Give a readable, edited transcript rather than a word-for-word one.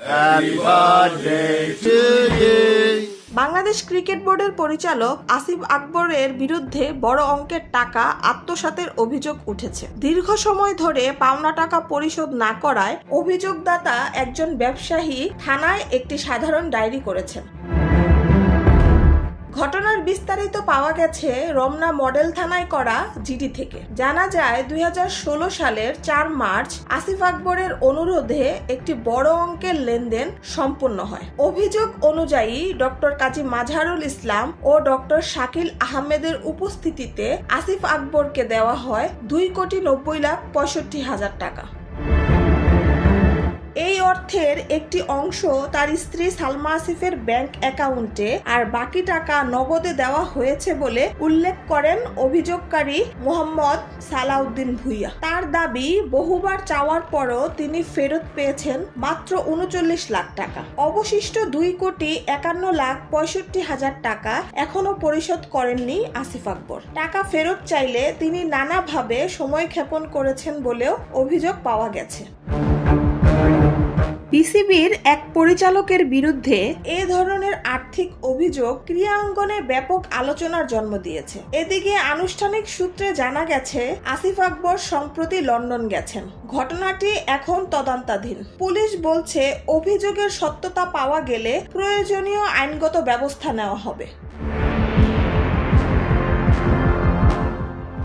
Happy birthday to you. Bangladesh cricket বোর্ডের পরিচালক আসিফ আকবরের বিরুদ্ধে বড় অঙ্কের টাকা আত্মসাতের অভিযোগ উঠেছে। দীর্ঘ সময় ধরে পাওনা টাকা পরিশোধ না করায় অভিযোগদাতা একজন ব্যবসায়ী থানায় একটি সাধারণ ডায়েরি করেছেন। ঘটনার বিস্তারিত পাওয়া গেছে রমনা মডেল থানায় করা জিডি থেকে। জানা যায় 2016 সালের 4 মার্চ আসিফ আকবরের অনুরোধে একটি বড় অঙ্কের লেনদেন সম্পন্ন হয়। অভিযোগ অনুযায়ী ডক্টর কাজী মাজহারুল ইসলাম ও ডক্টর শাকিল আহমেদের উপস্থিতিতে আসিফ আকবরকে দেওয়া হয় 2,90,65,00,000 টাকা। এই অর্থের একটি অংশ তার স্ত্রী সালমা আসিফের ব্যাংক অ্যাকাউন্টে আর বাকি টাকা নগদে দেওয়া হয়েছে বলে উল্লেখ করেন অভিযোগকারী মোহাম্মদ সালাউদ্দিন ভুইয়া। তার দাবি, বহুবার চাওয়ার পরও তিনি ফেরত পেয়েছেন মাত্র 39 লাখ টাকা। অবশিষ্ট 2,51,65,00,000 টাকা এখনো পরিশোধ করেননি আসিফ আকবর। টাকা ফেরত চাইলে তিনি নানাভাবে সময় ক্ষেপণ করেছেন বলেও অভিযোগ পাওয়া গেছে। বিসিবির এক পরিচালকের বিরুদ্ধে এ ধরনের আর্থিক অভিযোগ ক্রীড়াঙ্গনে ব্যাপক আলোচনার জন্ম দিয়েছে। এদিকে আনুষ্ঠানিক সূত্রে জানা গেছে আসিফ আকবর সম্প্রতি লন্ডন গেছেন। ঘটনাটি এখন তদন্তাধীন। পুলিশ বলছে অভিযোগের সত্যতা পাওয়া গেলে প্রয়োজনীয় আইনগত ব্যবস্থা নেওয়া হবে।